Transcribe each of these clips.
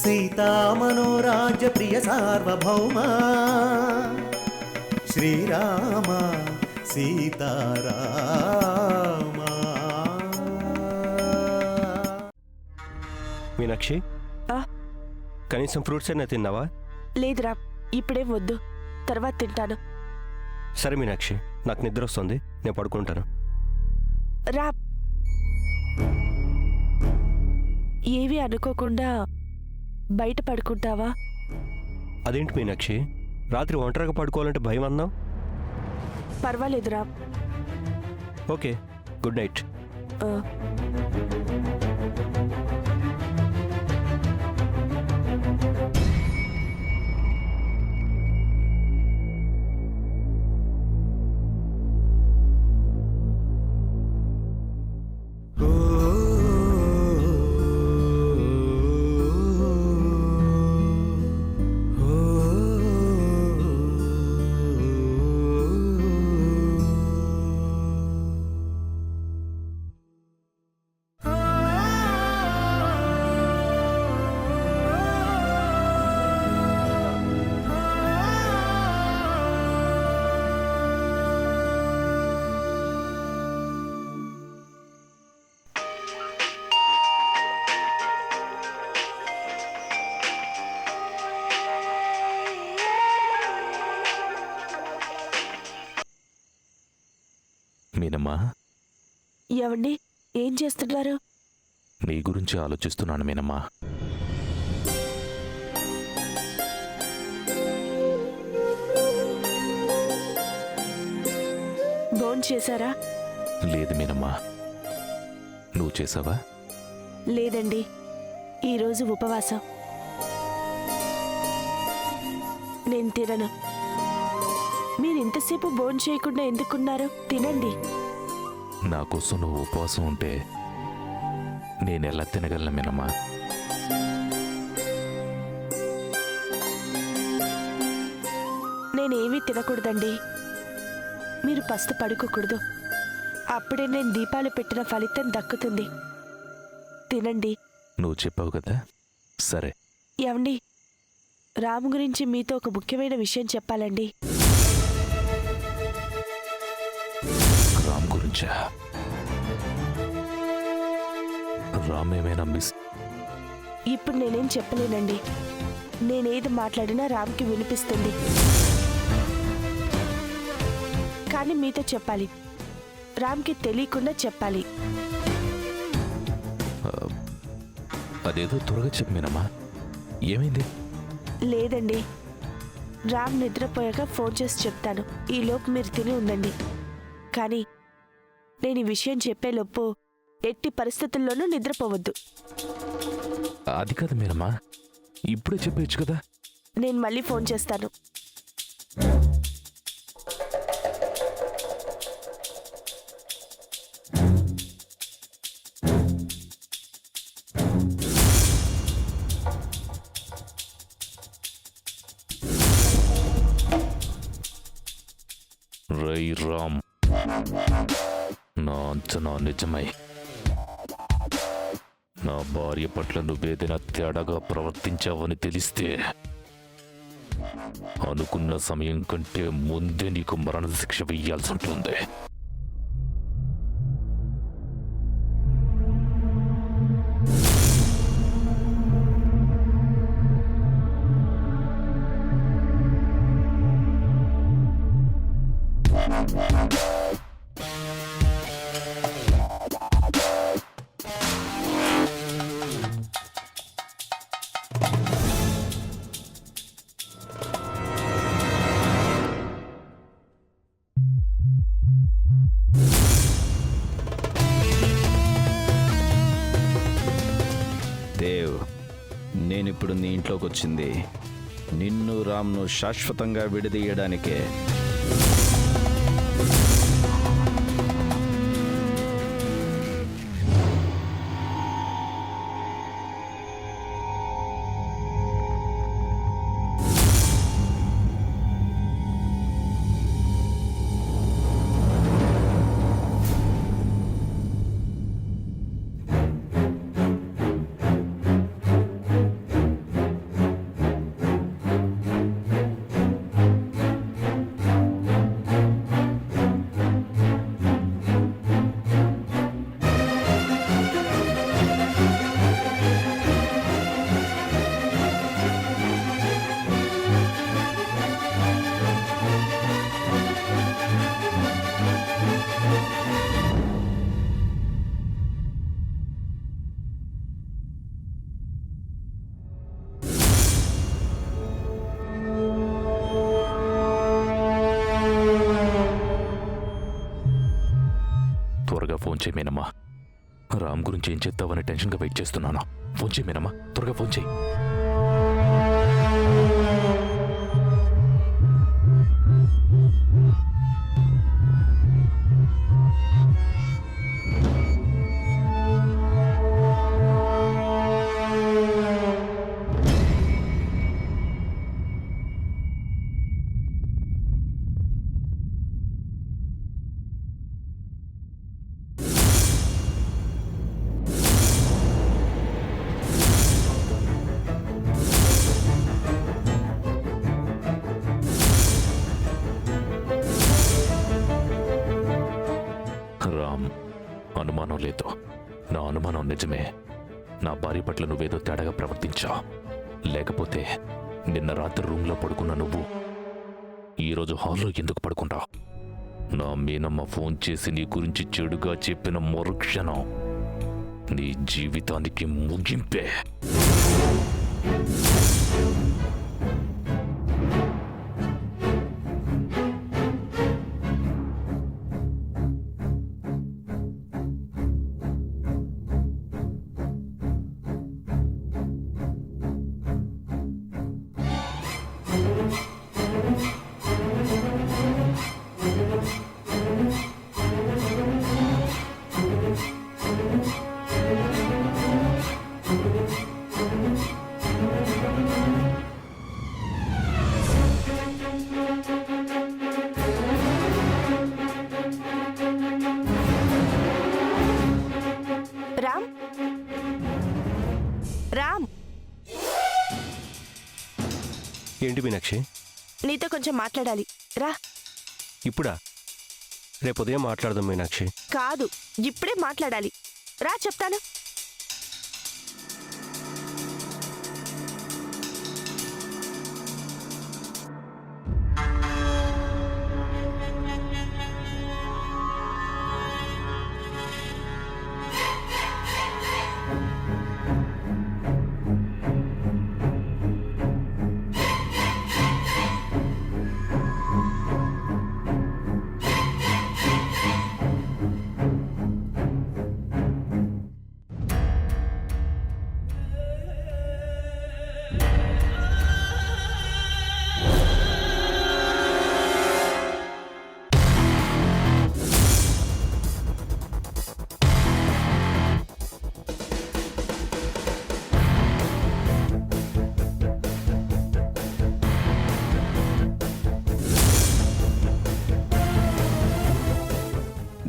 సీతామనోరాజ్య ప్రియ సార్వభౌమా శ్రీరామ సీతారామ. మీనాక్షి, కనీసం ఫ్రూట్స్ అయినా తిన్నావా? లేదురా, ఇప్పుడేం వద్దు, తర్వాత తింటాను. సరే మీనాక్షి, నాకు నిద్ర వస్తుంది, నేను పడుకుంటాను. రా. ఏవి అనుకోకుండా బయట పడుకుంటావా? అదేంటి మీనాక్షి, రాత్రి ఒంటరిగా పడుకోవాలంటే భయం అన్నావు? పర్వాలేదురా. Okay, good night. మీనమ్మా, ఏవండి, ఏం చేస్తున్నారు? నీ గురించి ఆలోచిస్తున్నాను మీనమ్మా. భోంచేశారా? లేదు మీనమ్మా, నువ్వు చేసావా? లేదండి, ఈరోజు ఉపవాసం. నేను తినను. మీరు ఇంతసేపు భోంచేయకుండా ఎందుకున్నారు? తినండి. నా కోసం నువ్వు ఉపవాసం ఉంటే నేనెలా తినగలను మీనమ్మా? నేనేమీ తినకూడదండి. మీరు పస్తు పడుకోకూడదు. అప్పుడే నేను దీపాలు పెట్టిన ఫలితం దక్కుతుంది. తినండి. నువ్వు చెప్పావు కదా, సరే. ఏమండి, రాము గురించి మీతో ఒక ముఖ్యమైన విషయం చెప్పాలండి. రామ్ గురించా? రామ్ ఏమైనా మిస్? ఇప్పుడు నేనేం చెప్పలేనండి. నేనేది మాట్లాడినా రామ్కి వినిపిస్తుంది. కానీ మీతో చెప్పాలి. రామ్కి తెలియకుండా చెప్పాలి. అదేదో త్వరగా చెప్పమేనమ్మా, ఏమైంది? లేదండి, రామ్ నిద్రపోయాక ఫోన్ చేసి చెప్తాను. ఈలోపు మీరు తిని ఉండండి. కానీ నేను ఈ విషయం చెప్పేలోపు ఎట్టి పరిస్థితుల్లోనూ నిద్రపోవద్దు. అది కాదు మీనమ్మా, ఇప్పుడే చెప్పేయచ్చు కదా. నేను మళ్ళీ ఫోన్ చేస్తాను. రై రామ్, నా అంచనా నిజమై నా భార్య పట్ల నువ్వేదైనా తేడాగా ప్రవర్తించావని తెలిస్తే అనుకున్న సమయం కంటే ముందే నీకు మరణశిక్ష వెయ్యాల్సి ఉంటుంది. దేవ్, నేనిప్పుడు నీ ఇంట్లోకి వచ్చింది నిన్ను రామ్ను శాశ్వతంగా విడదీయడానికే. త్వరగా ఫోన్ చేయి మీనమ్మా. రామ్ గురించి ఏం చెప్తావని టెన్షన్గా వెయిట్ చేస్తున్నాను. ఫోన్ చేయి మీనమ్మా, త్వరగా ఫోన్ చేయి. రామ్, అనుమానం లేదు. నా అనుమానం నిజమే. నా భార్య పట్ల నువ్వేదో తేడాగా ప్రవర్తించావు. లేకపోతే నిన్న రాత్రి రూమ్లో పడుకున్న నువ్వు ఈరోజు హాల్లో ఎందుకు పడుకుంటావు? నా మీనమ్మ ఫోన్ చేసి నీ గురించి చెడుగా చెప్పిన మరుక్షణం నీ జీవితానికి ముగింపే. రామ్, రామ్, ఏంటి మీనాక్షి? నీతో కొంచెం మాట్లాడాలి. రా. ఇప్పుడా? రేపు ఉదయం మాట్లాడదాం మీనాక్షి. కాదు, ఇప్పుడే మాట్లాడాలి. రా చెప్తాను.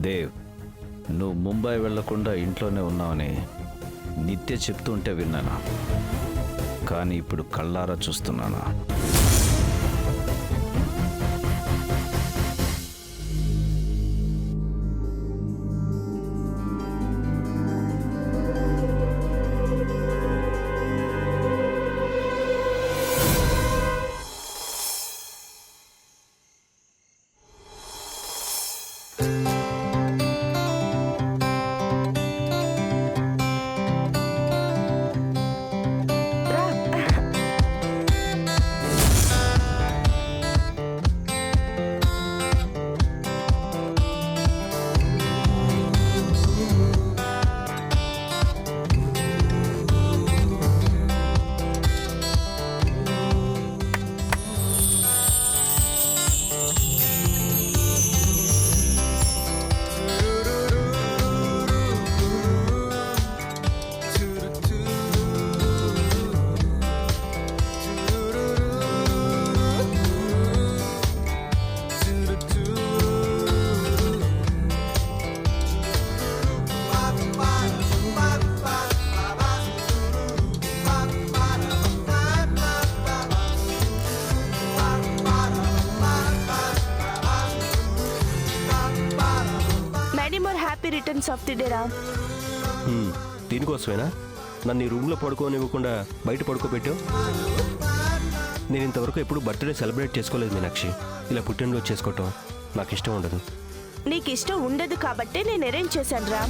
దేవ్, నువ్వు ముంబై వెళ్లకుండా ఇంట్లోనే ఉన్నావని నిత్య చెప్తుంటే విన్నాను. కానీ ఇప్పుడు కళ్ళారా చూస్తున్నాను. రిటర్న్స్ ఆఫ్ ది డే రా. దీనికోసమేనా నన్ను ఈ రూమ్లో పడుకోనివ్వకుండా బయట పడుకోబెట్టావు? నేను ఇంతవరకు ఎప్పుడు బర్త్డే సెలబ్రేట్ చేసుకోలేదు మీనాక్షి. ఇలా పుట్టినరోజు చేసుకోవటం నాకు ఇష్టం ఉండదు. నీకు ఇష్టం ఉండదు కాబట్టే నేను అరేంజ్ చేశాను రా.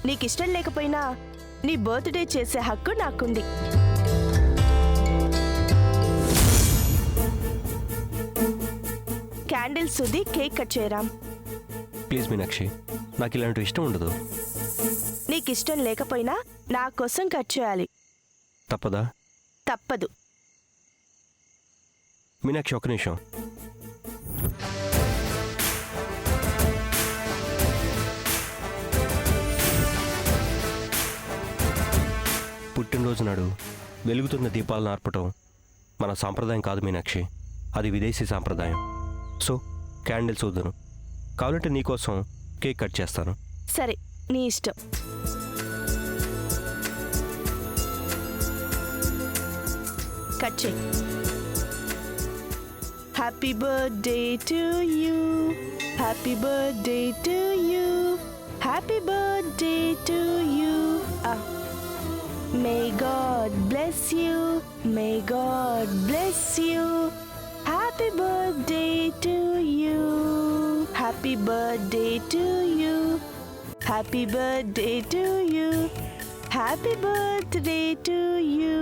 నీకు ఇష్టం లేకపోయినా నీ బర్త్డే చేసే హక్కు నాకుంది. క్యాండిల్స్ సుది కేక్ కట్ చేయరా. ప్లీజ్ మీనాక్షి, నాకు ఇలాంటి ఇష్టం ఉండదు. నీకు ఇష్టం లేకపోయినా నా కోసం కట్ చేయాలి. తప్పదా? తప్పదు. మీనాక్షి ఒక్క నిమిషం. పుట్టినరోజు నాడు వెలుగుతున్న దీపాలను ఆర్పటం మన సాంప్రదాయం కాదు మీనాక్షి, అది విదేశీ సాంప్రదాయం. సో క్యాండిల్స్ వద్దును. కావాలంటే నీకోసం కేక్ కట్ చేస్తాను. సరే, నీ ఇష్టం. కట్ చేయి. Happy birthday to you, happy birthday to you, happy birthday to you. May God bless you, may God bless you. Happy birthday to you, happy birthday to you, happy birthday to you, happy birthday to you.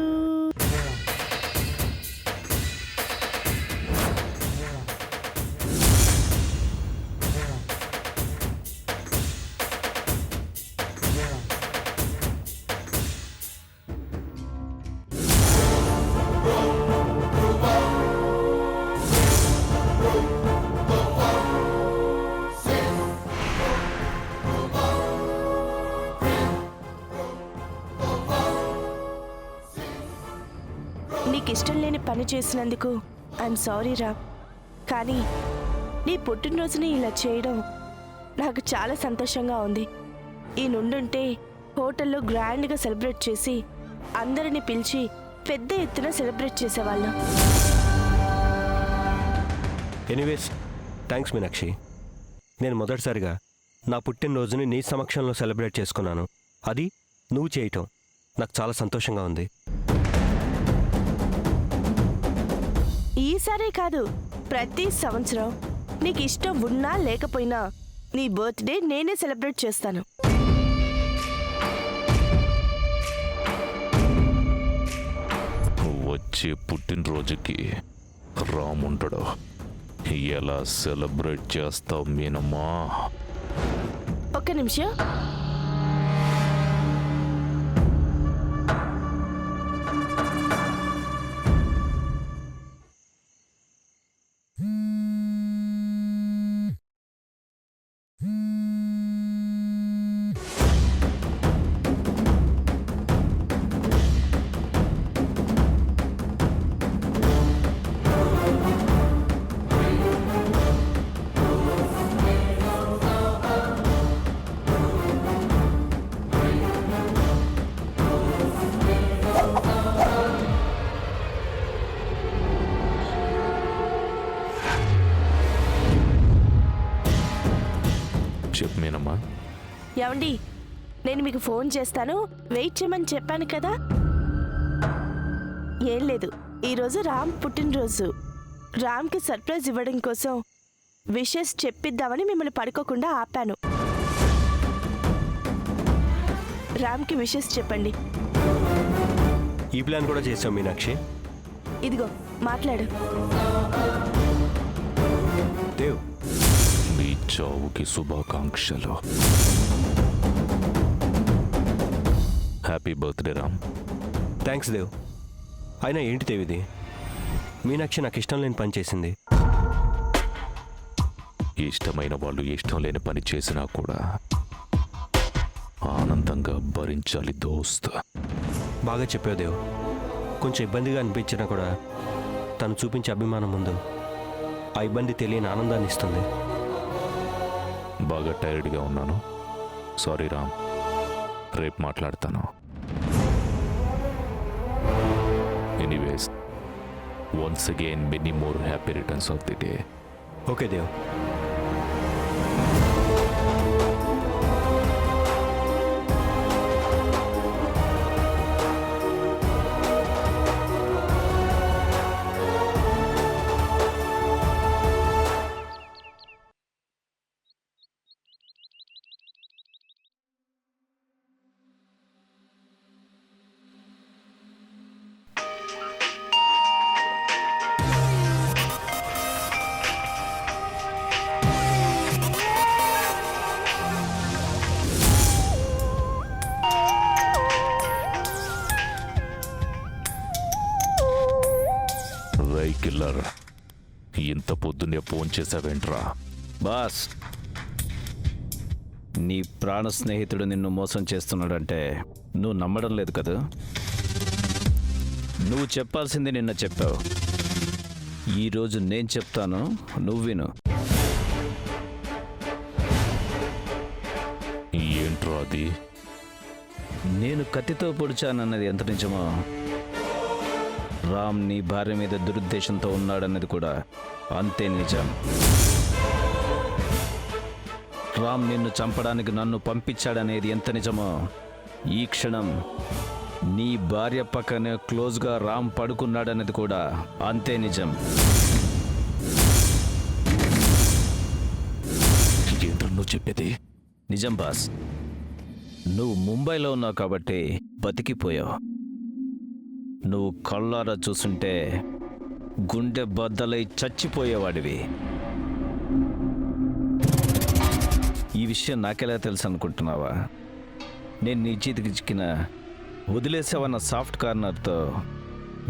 నీకు ఇష్టం లేని పని చేసినందుకు I'm sorry రా. కానీ నీ పుట్టినరోజుని ఇలా చేయడం నాకు చాలా సంతోషంగా ఉంది. ఈ నుండుంటే హోటల్లో గ్రాండ్గా సెలబ్రేట్ చేసి అందరిని పిలిచి పెద్ద ఎత్తున సెలబ్రేట్ చేసేవాళ్ళం. Anyways thanks Meenakshi. నేను మొదటిసారిగా నా పుట్టినరోజుని నీ సమక్షంలో సెలబ్రేట్ చేసుకున్నాను. అది నువ్వు చేయటం నాకు చాలా సంతోషంగా ఉంది. ఈసారే కాదు, ప్రతి సంవత్సరం నీకు ఇష్టం ఉన్నా లేకపోయినా నీ బర్త్డే నేనే సెలబ్రేట్ చేస్తాను. వచ్చే పుట్టినరోజుకి రాముండడు. ఎలా సెలబ్రేట్ చేస్తావు మీనమ్మా? ఒక్క నిమిషం. చెప్పు మీనమ్మా. ఏమండి, నేను మీకు ఫోన్ చేస్తాను, వెయిట్ చేయమని చెప్పాను కదా. ఏం లేదు, ఈరోజు రామ్ పుట్టినరోజు. రామ్కి సర్ప్రైజ్ ఇవ్వడం కోసం విషెస్ చెప్పిద్దామని మిమ్మల్ని పడుకోకుండా ఆపాను. రామ్కి విషెస్ చెప్పండి. ఈ ప్లాన్ కూడా చేసాం మీనాక్షి. ఇదిగో మాట్లాడు. దేవ్, మీ చావుకి శుభాకాంక్షలు. Happy birthday Ram. Thanks Dev. అయినా ఏంటి దేవ్ ఇది? మీనాక్షి నాకు ఇష్టం లేని పని చేసింది. ఇష్టమైన వాళ్ళు ఇష్టం లేని పని చేసినా కూడా ఆనందంగా భరించాలి దోస్త్. బాగా చెప్పావు దేవ్. కొంచెం ఇబ్బందిగా అనిపించినా కూడా తను చూపించే అభిమానం ముందు ఆ ఇబ్బంది తెలియని ఆనందాన్ని ఇస్తుంది. బాగా టైర్డ్గా ఉన్నాను, సారీ రామ్. రేపు మాట్లాడతాను. Anyways, once again many more happy returns of the day. Okay Dev. రై కిల్లర్, ఇంత పొద్దున్నే ఫోన్ చేశావేంట్రా? బాస్, నీ ప్రాణ స్నేహితుడు నిన్ను మోసం చేస్తున్నాడంటే నువ్వు నమ్మడం లేదు కదా? నువ్వు చెప్పాల్సింది నిన్న చెప్పావు. ఈరోజు నేను చెప్తాను, నువ్వు విను. ఏంట్రా అది? నేను కత్తితో పొడిచానన్నది ఎంత నిజమో, రామ్ నీ భార్య మీద దురుద్దేశంతో ఉన్నాడన్నది కూడా అంతే నిజం. రామ్ నిన్ను చంపడానికి నన్ను పంపించాడనేది ఎంత నిజమో, ఈ క్షణం నీ భార్య పక్కనే క్లోజ్గా రామ్ పడుకున్నాడన్నది కూడా అంతే నిజం. ఏంట్రా నువ్వు చెప్పేది? నిజం బాస్. నువ్వు ముంబైలో ఉన్నావు కాబట్టి బతికిపోయావు. నువ్వు కళ్ళారా చూసుంటే గుండె బద్దలై చచ్చిపోయేవాడివి. ఈ విషయం నాకెలా తెలుసు అనుకుంటున్నావా? నేను నీ చేతికి చిక్కిన వదిలేసావన్న సాఫ్ట్ కార్నర్తో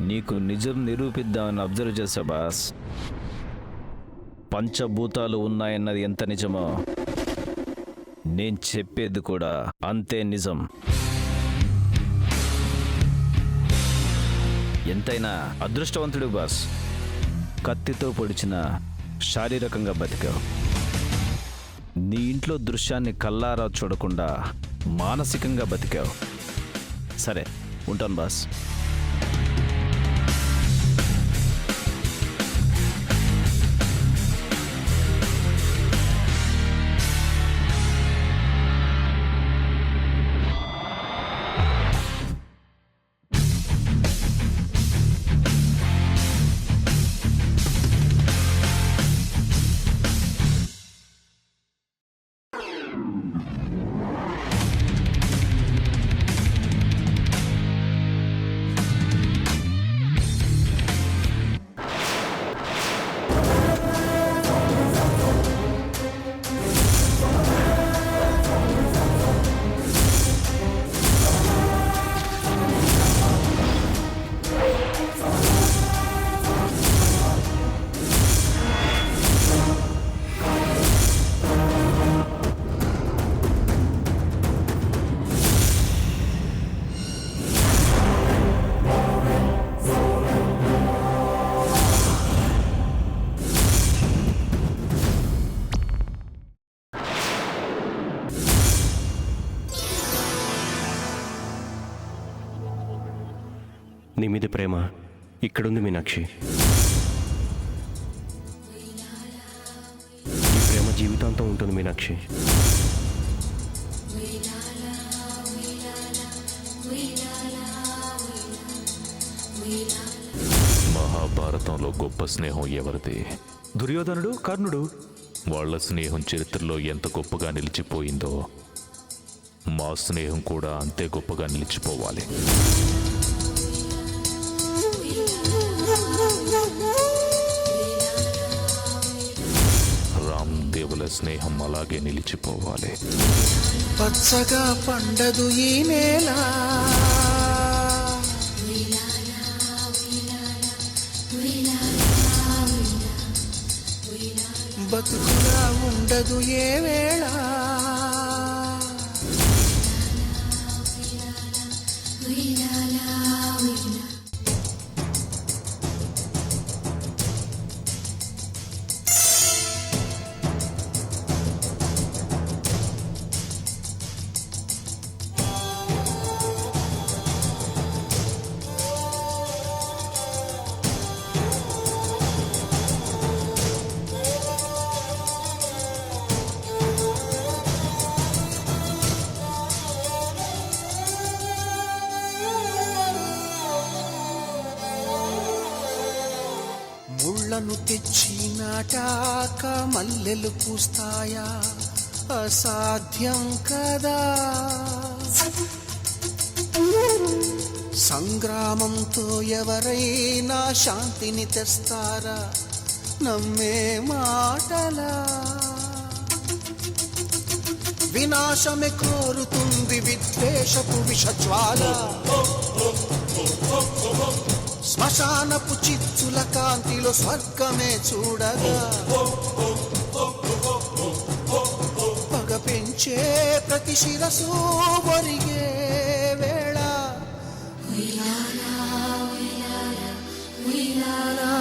నీకు నిజం నిరూపిద్దామని అబ్జర్వ్ చేశా బాస్. పంచభూతాలు ఉన్నాయన్నది ఎంత నిజమో, నేను చెప్పేది కూడా అంతే నిజం. ఎంతైనా అదృష్టవంతుడు బాస్. కత్తితో పొడిచిన శారీరకంగా బతికావు. నీ ఇంట్లో దృశ్యాన్ని కల్లారా చూడకుండా మానసికంగా బతికావు. సరే, ఉంటాను బాస్. నీ మీద ప్రేమ ఇక్కడుంది మీనాక్షి. ఈ ప్రేమ జీవితాంతం ఉంటుంది మీనాక్షి. మహాభారతంలో గొప్ప స్నేహం ఎవరిది? దుర్యోధనుడు, కర్ణుడు. వాళ్ళ స్నేహం చరిత్రలో ఎంత గొప్పగా నిలిచిపోయిందో మా స్నేహం కూడా అంతే గొప్పగా నిలిచిపోవాలి. రామ్ దేవుల స్నేహం అలాగే నిలిచిపోవాలి. పచ్చగా పండదు ఈ నేల, బతుకులా ఉండదు ఏ వేళ. ముళ్ళను తెచ్చి నాటాక మల్లెలు పూస్తాయా? అసాధ్యం కదా. సంగ్రామంతో ఎవరైనా శాంతిని తెస్తారా? నమ్మే మాటలా? వినాశమే కోరుతుంది విద్వేషపు విషజ్వాల. శ్మశానపు చిచ్చుల కాంతిలో స్వర్గమే చూడగా పగ పెంచే ప్రతి శిరసు ఒరిగే వేళ ఉయ్యాలా, ఉయ్యాలా, ఉయ్యాలా.